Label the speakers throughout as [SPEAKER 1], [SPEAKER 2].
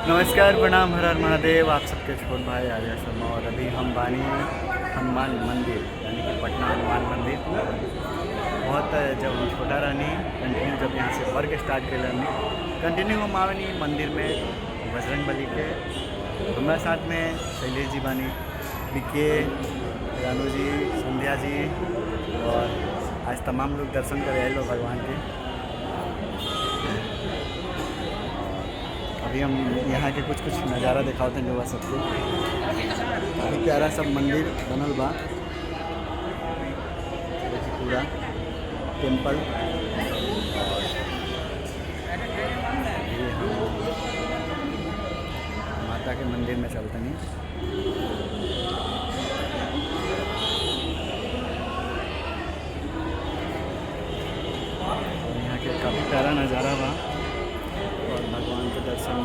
[SPEAKER 1] नमस्कार, प्रणाम, हर हर महादेव। आप सबके छोट भाई आर्या शर्मा और अभी हम बानी हनुमान मंदिर यानी कि पटना हनुमान मंदिर। बहुत जब हम छोटा रहनी कंटिन्यू जब यहाँ से वर्क स्टार्ट कर रहनी कंटिन्यू हम आवनी मंदिर में बजरंग बली के। हमारे साथ में शैलेश जी बानी, बीके, रानू जी, संध्या जी और आज तमाम लोग दर्शन कर आए लोग भगवान के। अभी हम यहाँ के कुछ नज़ारा दिखाते हैं लोग सबको। काफ़ी प्यारा सब मंदिर बनल बा, पूरा टेम्पल। ये हम माता के मंदिर में चलते नहीं। और यहाँ के काफ़ी प्यारा नज़ारा बा और भगवान के दर्शन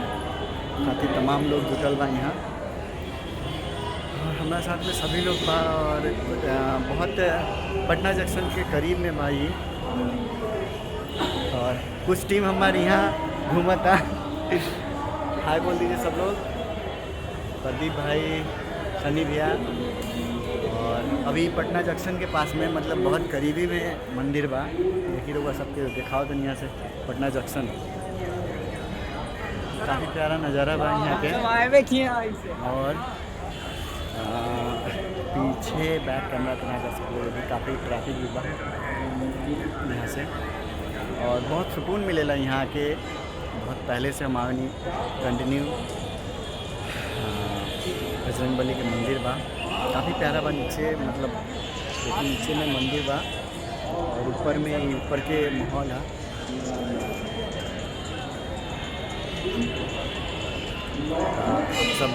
[SPEAKER 1] खातिर तमाम लोग जुटल बा यहाँ। और हमारे साथ में सभी लोग बा और बहुत पटना जंक्शन के करीब में बा ये। और कुछ टीम हमारे यहाँ घूमता। हाय बोल दीजिए सब लोग। प्रदीप भाई, सनी भैया। और अभी पटना जंक्शन के पास में मतलब बहुत करीबी में मंदिर बा। देखिए लोग सबके दिखाओ दुनिया से पटना जंक्शन। काफ़ी प्यारा नज़ारा बा यहाँ के। और पीछे बैक कैमरा तो ना कर सकते, अभी काफ़ी ट्रैफिक भी बा यहाँ से। और बहुत सुकून मिलेला यहाँ के। बहुत पहले से हम आनी कंटिन्यू बजरंग बली के मंदिर बा। काफ़ी प्यारा बा नीचे, मतलब देखिए नीचे में मंदिर बा और ऊपर के माहौल है। सब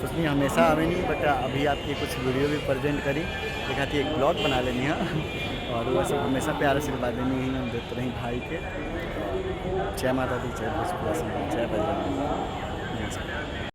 [SPEAKER 1] सोचनी हमेशा आवे नहीं, बट अभी आपकी कुछ वीडियो भी प्रेजेंट करी देखा थी, एक ब्लॉग बना लेनी है। और वो सब हमेशा प्यार आशीर्वाद देनी ही हम देते रही भाई के। जय माता दी, जय बजरंग।